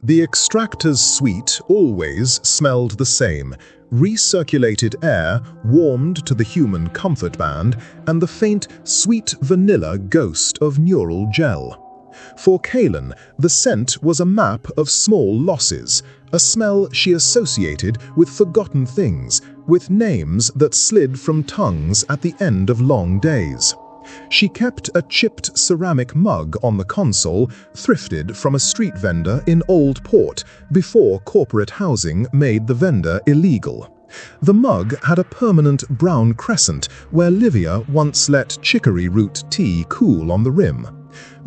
The extractor's suite always smelled the same: recirculated air warmed to the human comfort band and the faint, sweet vanilla ghost of neural gel. For Kaelen, the scent was a map of small losses, a smell she associated with forgotten things, with names that slid from tongues at the end of long days. She kept a chipped ceramic mug on the console, thrifted from a street vendor in Old Port before corporate housing made the vendor illegal. The mug had a permanent brown crescent where Livia once let chicory root tea cool on the rim.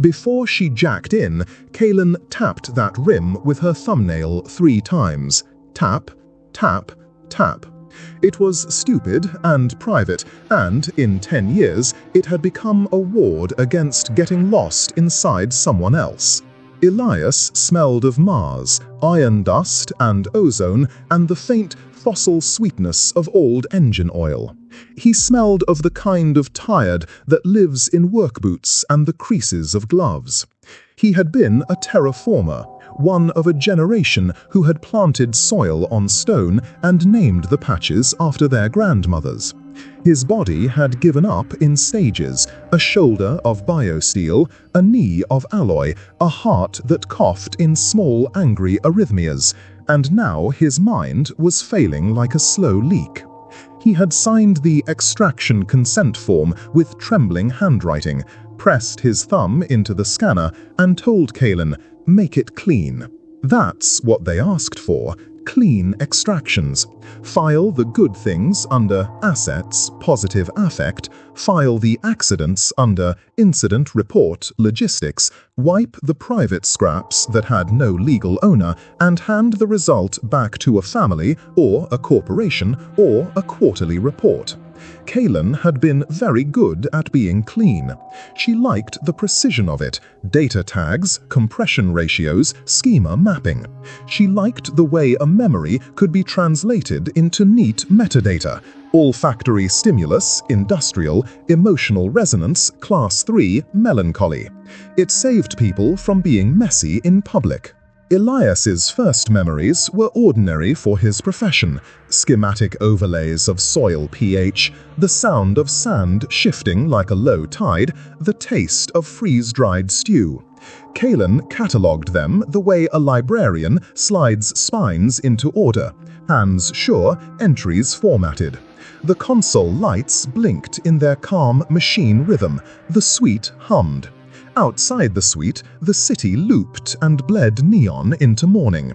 Before she jacked in, Kaelen tapped that rim with her thumbnail 3 times. Tap, tap, tap. It was stupid and private, and in 10 years it had become a ward against getting lost inside someone else. Elias smelled of Mars, iron dust and ozone, and the faint fossil sweetness of old engine oil. He smelled of the kind of tired that lives in work boots and the creases of gloves. He had been a terraformer, one of a generation who had planted soil on stone and named the patches after their grandmothers. His body had given up in stages: a shoulder of biosteel, a knee of alloy, a heart that coughed in small angry arrhythmias, and now his mind was failing like a slow leak. He had signed the extraction consent form with trembling handwriting, pressed his thumb into the scanner, and told Kaelen, "Make it clean." That's what they asked for: clean extractions. File the good things under Assets, Positive Affect, file the accidents under Incident Report, Logistics, wipe the private scraps that had no legal owner, and hand the result back to a family or a corporation or a quarterly report. Kaelen had been very good at being clean. She liked the precision of it: data tags, compression ratios, schema mapping. She liked the way a memory could be translated into neat metadata: olfactory stimulus, industrial, emotional resonance, class 3, melancholy. It saved people from being messy in public. Elias's first memories were ordinary for his profession: schematic overlays of soil pH, the sound of sand shifting like a low tide, the taste of freeze-dried stew. Kaelen catalogued them the way a librarian slides spines into order, hands sure, entries formatted. The console lights blinked in their calm machine rhythm, the suite hummed. Outside the suite, the city looped and bled neon into morning.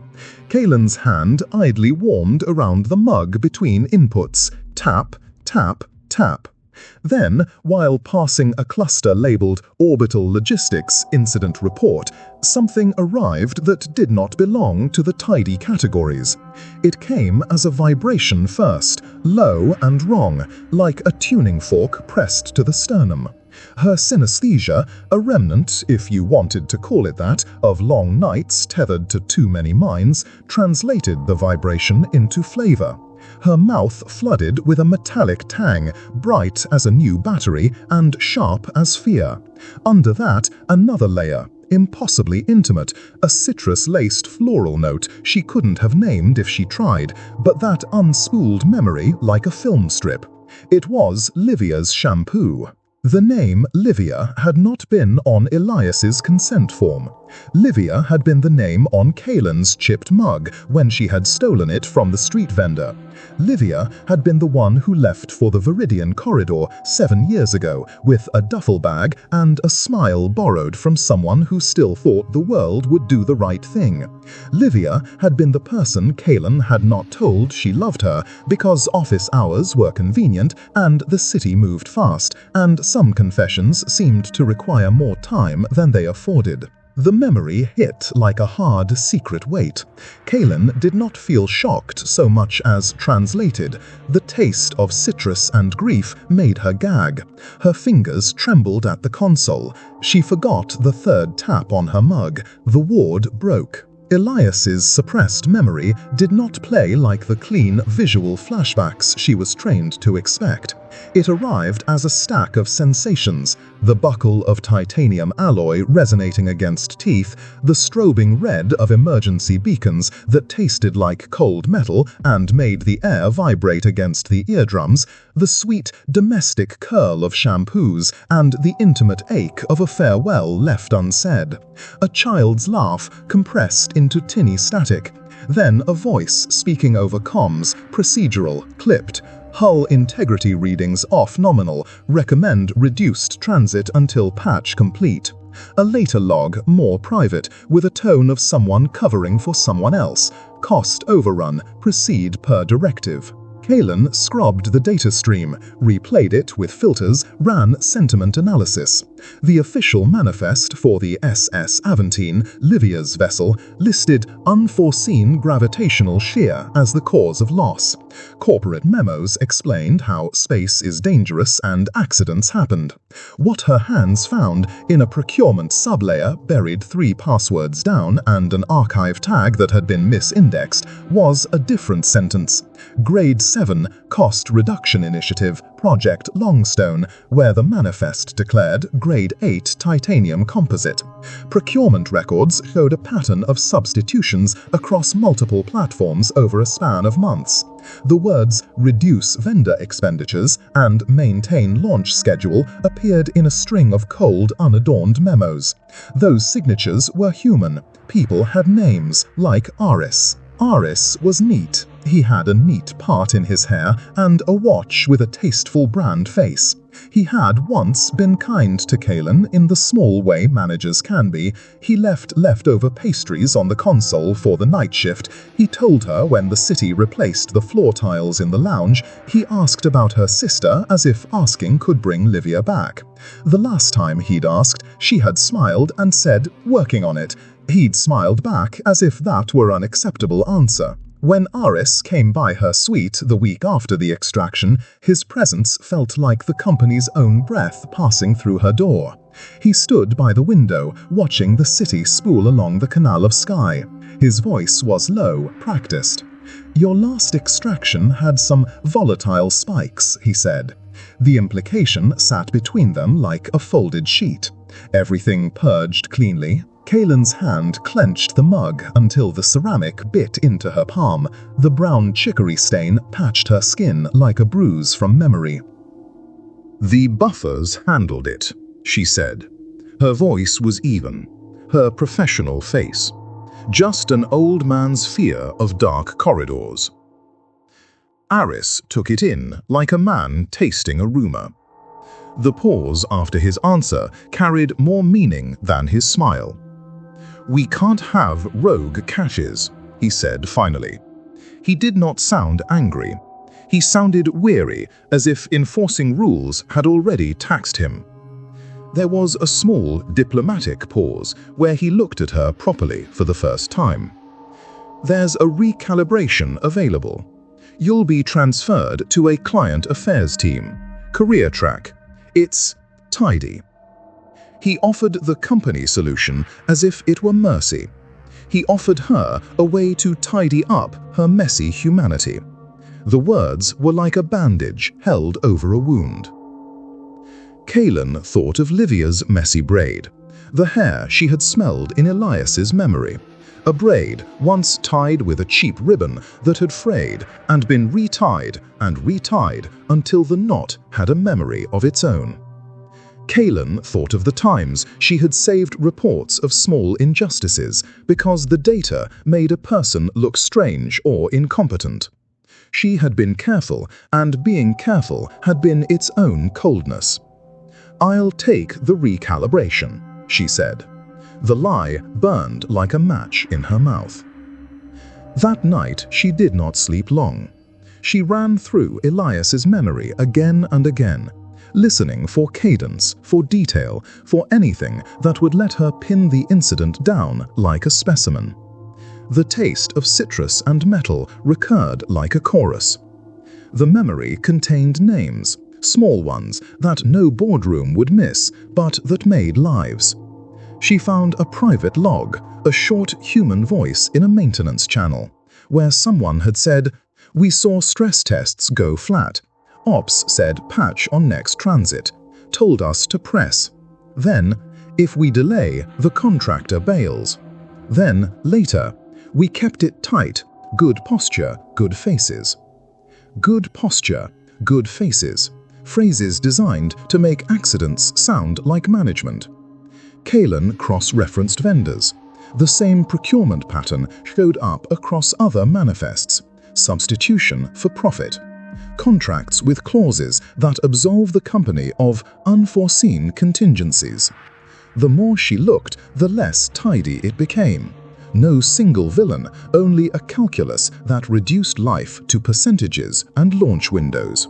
Kaelen's hand idly warmed around the mug between inputs: tap, tap, tap. Then, while passing a cluster labeled Orbital Logistics Incident Report, something arrived that did not belong to the tidy categories. It came as a vibration first, low and wrong, like a tuning fork pressed to the sternum. Her synesthesia, a remnant, if you wanted to call it that, of long nights tethered to too many minds, translated the vibration into flavor. Her mouth flooded with a metallic tang, bright as a new battery and sharp as fear. Under that, another layer, impossibly intimate, a citrus-laced floral note she couldn't have named if she tried, but that unspooled memory like a film strip. It was Livia's shampoo. The name Livia had not been on Elias's consent form. Livia had been the name on Kaelen's chipped mug when she had stolen it from the street vendor. Livia had been the one who left for the Viridian corridor 7 years ago with a duffel bag and a smile borrowed from someone who still thought the world would do the right thing. Livia had been the person Kaelen had not told she loved her because office hours were convenient and the city moved fast, and some confessions seemed to require more time than they afforded. The memory hit like a hard, secret weight. Kaelen did not feel shocked so much as translated. The taste of citrus and grief made her gag. Her fingers trembled at the console. She forgot the third tap on her mug. The ward broke. Elias's suppressed memory did not play like the clean, visual flashbacks she was trained to expect. It arrived as a stack of sensations: the buckle of titanium alloy resonating against teeth, the strobing red of emergency beacons that tasted like cold metal and made the air vibrate against the eardrums, the sweet, domestic curl of shampoos, and the intimate ache of a farewell left unsaid. A child's laugh compressed into tinny static. Then a voice speaking over comms, procedural, clipped. Hull integrity readings off nominal, recommend reduced transit until patch complete. A later log, more private, with a tone of someone covering for someone else. Cost overrun, proceed per directive. Kaelen scrubbed the data stream, replayed it with filters, ran sentiment analysis. The official manifest for the SS Aventine, Livia's vessel, listed unforeseen gravitational shear as the cause of loss. Corporate memos explained how space is dangerous and accidents happened. What her hands found in a procurement sublayer buried 3 passwords down and an archive tag that had been misindexed was a different sentence. Grade 7 Cost Reduction Initiative, Project Longstone, where the manifest declared Grade 8 Titanium Composite. Procurement records showed a pattern of substitutions across multiple platforms over a span of months. The words reduce vendor expenditures and maintain launch schedule appeared in a string of cold, unadorned memos. Those signatures were human. People had names, like Aris. Aris was neat. He had a neat part in his hair and a watch with a tasteful brand face. He had once been kind to Kaelen in the small way managers can be. He left leftover pastries on the console for the night shift. He told her when the city replaced the floor tiles in the lounge. He asked about her sister as if asking could bring Livia back. The last time he'd asked, she had smiled and said, "Working on it." He'd smiled back as if that were an acceptable answer. When Aris came by her suite the week after the extraction, his presence felt like the company's own breath passing through her door. He stood by the window, watching the city spool along the Canal of Sky. His voice was low, practiced. "Your last extraction had some volatile spikes," he said. The implication sat between them like a folded sheet. Everything purged cleanly. Kaelen's hand clenched the mug until the ceramic bit into her palm. The brown chicory stain patched her skin like a bruise from memory. "The buffers handled it," she said. Her voice was even, her professional face. Just an old man's fear of dark corridors. Aris took it in like a man tasting a rumor. The pause after his answer carried more meaning than his smile. "We can't have rogue caches," he said finally. He did not sound angry. He sounded weary, as if enforcing rules had already taxed him. There was a small, diplomatic pause where he looked at her properly for the first time. "There's a recalibration available. You'll be transferred to a client affairs team. Career track. It's tidy." He offered the company solution as if it were mercy. He offered her a way to tidy up her messy humanity. The words were like a bandage held over a wound. Kaelen thought of Livia's messy braid, the hair she had smelled in Elias's memory, a braid once tied with a cheap ribbon that had frayed and been retied until the knot had a memory of its own. Kaelen thought of the times she had saved reports of small injustices because the data made a person look strange or incompetent. She had been careful, and being careful had been its own coldness. "I'll take the recalibration," she said. The lie burned like a match in her mouth. That night she did not sleep long. She ran through Elias's memory again and again, listening for cadence, for detail, for anything that would let her pin the incident down like a specimen. The taste of citrus and metal recurred like a chorus. The memory contained names, small ones that no boardroom would miss, but that made lives. She found a private log, a short human voice in a maintenance channel, where someone had said, "We saw stress tests go flat. Ops said patch on next transit, told us to press. Then, if we delay, the contractor bails. Then, later, we kept it tight, good posture, good faces." Good posture, good faces. Phrases designed to make accidents sound like management. Kaelen cross-referenced vendors. The same procurement pattern showed up across other manifests. Substitution for profit. Contracts with clauses that absolve the company of unforeseen contingencies. The more she looked, the less tidy it became. No single villain, only a calculus that reduced life to percentages and launch windows.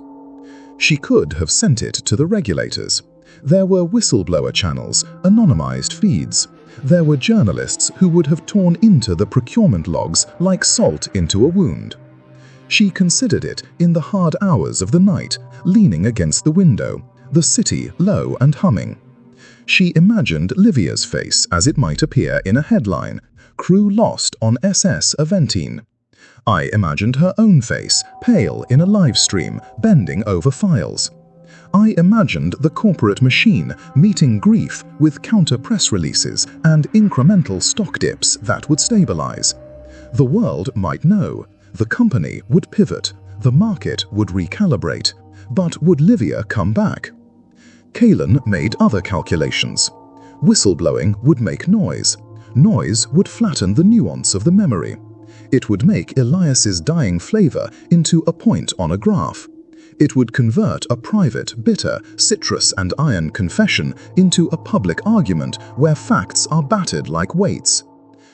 She could have sent it to the regulators. There were whistleblower channels, anonymized feeds. There were journalists who would have torn into the procurement logs like salt into a wound. She considered it in the hard hours of the night, leaning against the window, the city low and humming. She imagined Livia's face as it might appear in a headline, "Crew lost on SS Aventine." I imagined her own face, pale in a live stream, bending over files. I imagined the corporate machine meeting grief with counter-press releases and incremental stock dips that would stabilize. The world might know. The company would pivot. The market would recalibrate. But would Livia come back? Kaelen made other calculations. Whistleblowing would make noise. Noise would flatten the nuance of the memory. It would make Elias's dying flavor into a point on a graph. It would convert a private, bitter, citrus and iron confession into a public argument where facts are battered like weights.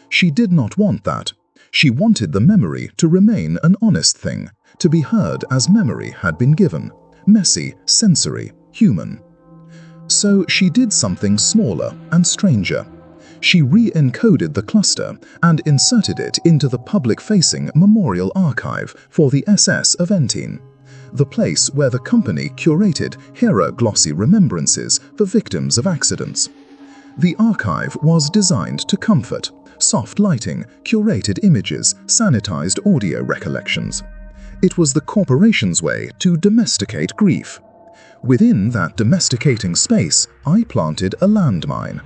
She did not want that. She wanted the memory to remain an honest thing, to be heard as memory had been given, messy, sensory, human. So she did something smaller and stranger. She re-encoded the cluster and inserted it into the public-facing memorial archive for the SS Aventine, the place where the company curated hero-glossy remembrances for victims of accidents. The archive was designed to comfort, soft lighting, curated images, sanitized audio recollections. It was the corporation's way to domesticate grief. Within that domesticating space, I planted a landmine.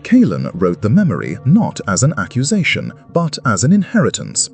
Kaelen wrote the memory not as an accusation, but as an inheritance.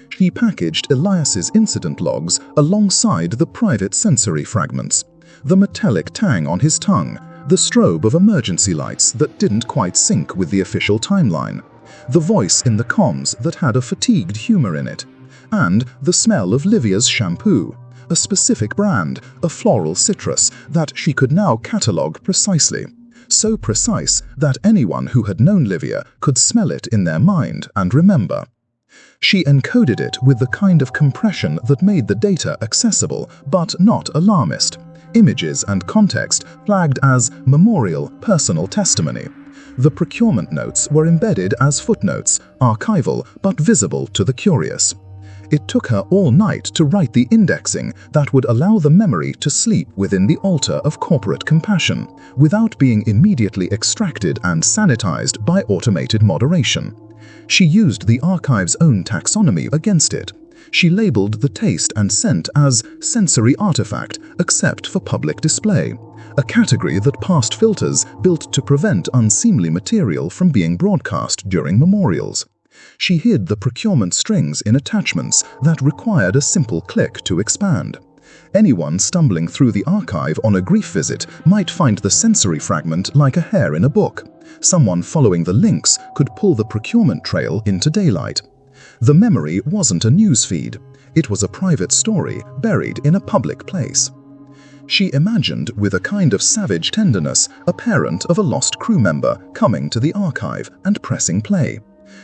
She packaged Elias's incident logs alongside the private sensory fragments, the metallic tang on his tongue, the strobe of emergency lights that didn't quite sync with the official timeline, the voice in the comms that had a fatigued humor in it, and the smell of Livia's shampoo, a specific brand, a floral citrus that she could now catalogue precisely. So precise that anyone who had known Livia could smell it in their mind and remember. She encoded it with the kind of compression that made the data accessible but not alarmist. Images and context flagged as memorial, personal testimony. The procurement notes were embedded as footnotes, archival but visible to the curious. It took her all night to write the indexing that would allow the memory to sleep within the altar of corporate compassion, without being immediately extracted and sanitized by automated moderation. She used the archive's own taxonomy against it. She labeled the taste and scent as sensory artifact, except for public display, a category that passed filters built to prevent unseemly material from being broadcast during memorials. She hid the procurement strings in attachments that required a simple click to expand. Anyone stumbling through the archive on a grief visit might find the sensory fragment like a hair in a book. Someone following the links could pull the procurement trail into daylight. The memory wasn't a news feed. It was a private story buried in a public place. She imagined with a kind of savage tenderness a parent of a lost crew member coming to the archive and pressing play.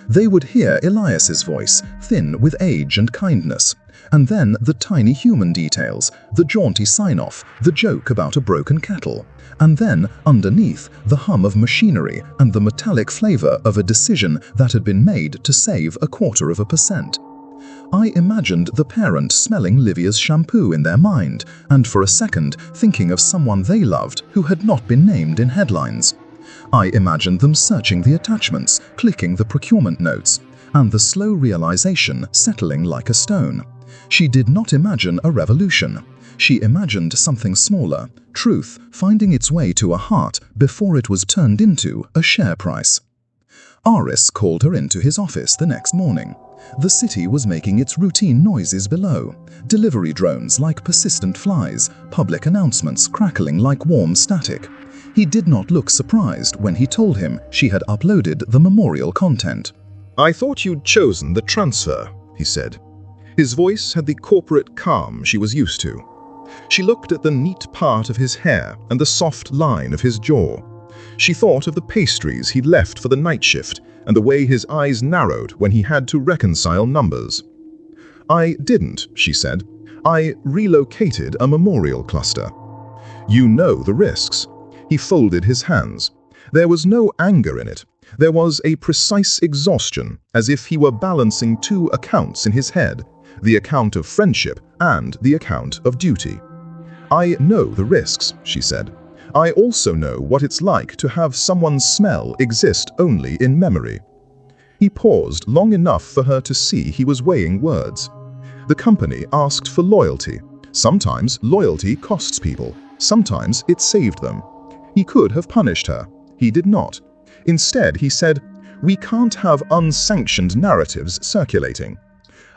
They would hear Elias's voice, thin with age and kindness, and then the tiny human details, the jaunty sign-off, the joke about a broken kettle, and then, underneath, the hum of machinery and the metallic flavor of a decision that had been made to save 0.25%. I imagined the parent smelling Livia's shampoo in their mind, and for a second thinking of someone they loved who had not been named in headlines. I imagined them searching the attachments, clicking the procurement notes, and the slow realization settling like a stone. She did not imagine a revolution. She imagined something smaller, truth finding its way to a heart before it was turned into a share price. Aris called her into his office the next morning. The city was making its routine noises below. Delivery drones like persistent flies, public announcements crackling like warm static. He did not look surprised when he told him she had uploaded the memorial content. "I thought you'd chosen the transfer," he said. His voice had the corporate calm she was used to. She looked at the neat part of his hair and the soft line of his jaw. She thought of the pastries he'd left for the night shift and the way his eyes narrowed when he had to reconcile numbers. "I didn't," she said. "I relocated a memorial cluster." "You know the risks." He folded his hands. There was no anger in it. There was a precise exhaustion, as if he were balancing two accounts in his head, the account of friendship and the account of duty. "I know the risks," she said. "I also know what it's like to have someone's smell exist only in memory." He paused long enough for her to see he was weighing words. The company asked for loyalty. Sometimes loyalty costs people. Sometimes it saved them. He could have punished her. He did not. Instead, he said, "We can't have unsanctioned narratives circulating."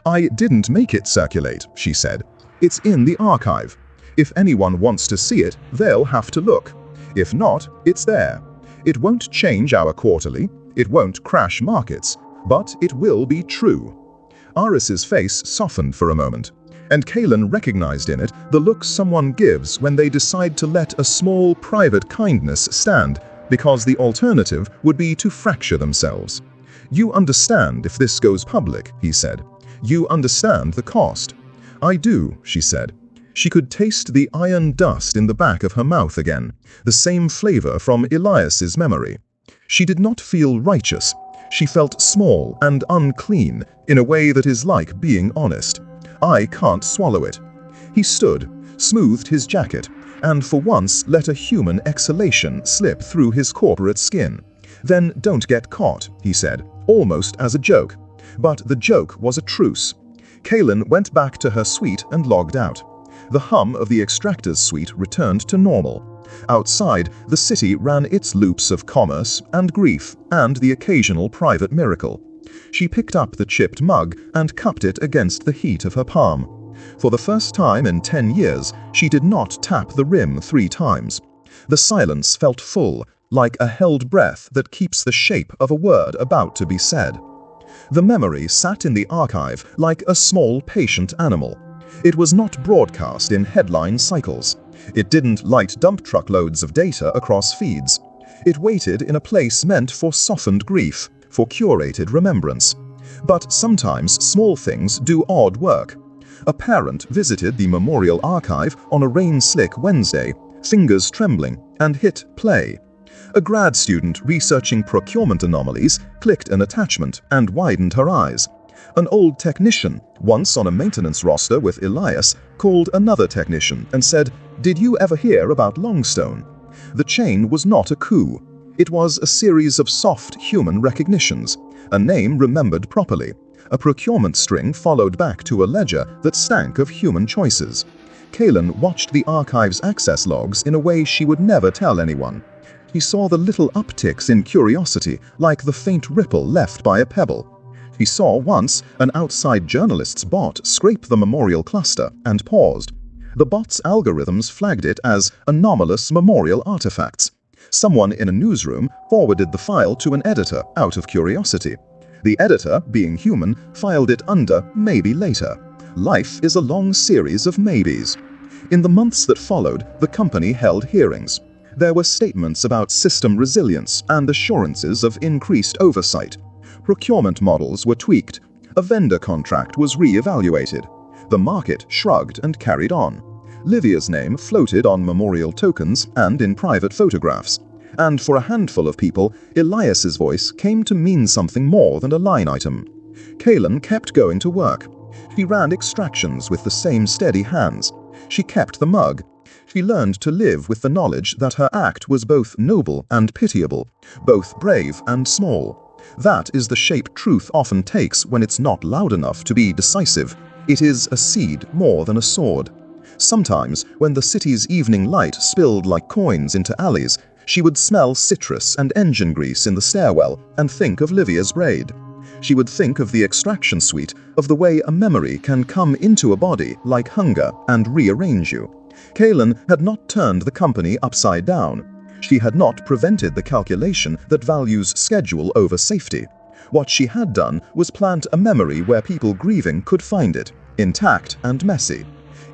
"I didn't make it circulate," she said. "It's in the archive. If anyone wants to see it, they'll have to look. If not, it's there. It won't change our quarterly, it won't crash markets, but it will be true." Aris's face softened for a moment, and Kaelen recognized in it the look someone gives when they decide to let a small private kindness stand because the alternative would be to fracture themselves. "You understand if this goes public," he said. "You understand the cost." "I do," she said. She could taste the iron dust in the back of her mouth again, the same flavor from Elias's memory. She did not feel righteous. She felt small and unclean in a way that is like being honest. "I can't swallow it." He stood, smoothed his jacket, and for once let a human exhalation slip through his corporate skin. "Then don't get caught," he said, almost as a joke. But the joke was a truce. Kaelen went back to her suite and logged out. The hum of the extractor's suite returned to normal. Outside, the city ran its loops of commerce and grief and the occasional private miracle. She picked up the chipped mug and cupped it against the heat of her palm. For the first time in 10 years, she did not tap the rim 3 times. The silence felt full, like a held breath that keeps the shape of a word about to be said. The memory sat in the archive like a small patient animal. It was not broadcast in headline cycles. It didn't light dump truckloads of data across feeds. It waited in a place meant for softened grief, for curated remembrance. But sometimes small things do odd work. A parent visited the memorial archive on a rain-slick Wednesday, fingers trembling, and hit play. A grad student researching procurement anomalies clicked an attachment and widened her eyes. An old technician, once on a maintenance roster with Elias, called another technician and said, "Did you ever hear about Longstone?" The chain was not a coup. It was a series of soft human recognitions, a name remembered properly, a procurement string followed back to a ledger that stank of human choices. Kaelen watched the archive's access logs in a way she would never tell anyone. He saw the little upticks in curiosity, like the faint ripple left by a pebble. He saw once an outside journalist's bot scrape the memorial cluster and paused. The bot's algorithms flagged it as anomalous memorial artifacts. Someone in a newsroom forwarded the file to an editor out of curiosity. The editor, being human, filed it under "maybe later." Life is a long series of maybes. In the months that followed, the company held hearings. There were statements about system resilience and assurances of increased oversight. Procurement models were tweaked. A vendor contract was re-evaluated. The market shrugged and carried on. Livia's name floated on memorial tokens and in private photographs. And for a handful of people, Elias's voice came to mean something more than a line item. Kaelen kept going to work. She ran extractions with the same steady hands. She kept the mug. She learned to live with the knowledge that her act was both noble and pitiable, both brave and small. That is the shape truth often takes when it's not loud enough to be decisive. It is a seed more than a sword. Sometimes, when the city's evening light spilled like coins into alleys, she would smell citrus and engine grease in the stairwell and think of Livia's braid. She would think of the extraction suite, of the way a memory can come into a body like hunger and rearrange you. Kaelen had not turned the company upside down. She had not prevented the calculation that values schedule over safety. What she had done was plant a memory where people grieving could find it, intact and messy.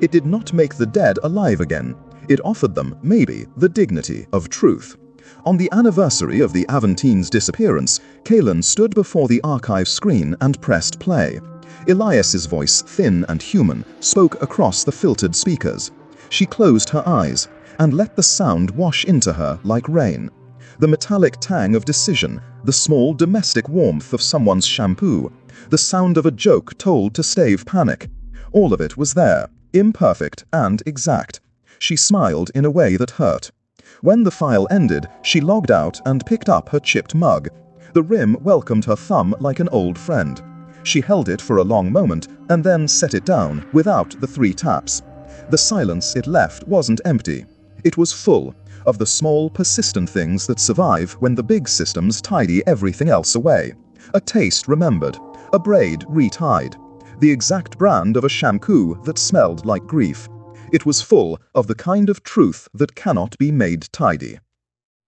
It did not make the dead alive again. It offered them, maybe, the dignity of truth. On the anniversary of the Aventine's disappearance, Kaelen stood before the archive screen and pressed play. Elias's voice, thin and human, spoke across the filtered speakers. She closed her eyes and let the sound wash into her like rain. The metallic tang of decision, the small domestic warmth of someone's shampoo, the sound of a joke told to stave panic. All of it was there, imperfect and exact. She smiled in a way that hurt. When the file ended, she logged out and picked up her chipped mug. The rim welcomed her thumb like an old friend. She held it for a long moment and then set it down without the 3 taps. The silence it left wasn't empty. It was full of the small, persistent things that survive when the big systems tidy everything else away. A taste remembered, a braid retied, the exact brand of a shampoo that smelled like grief. It was full of the kind of truth that cannot be made tidy.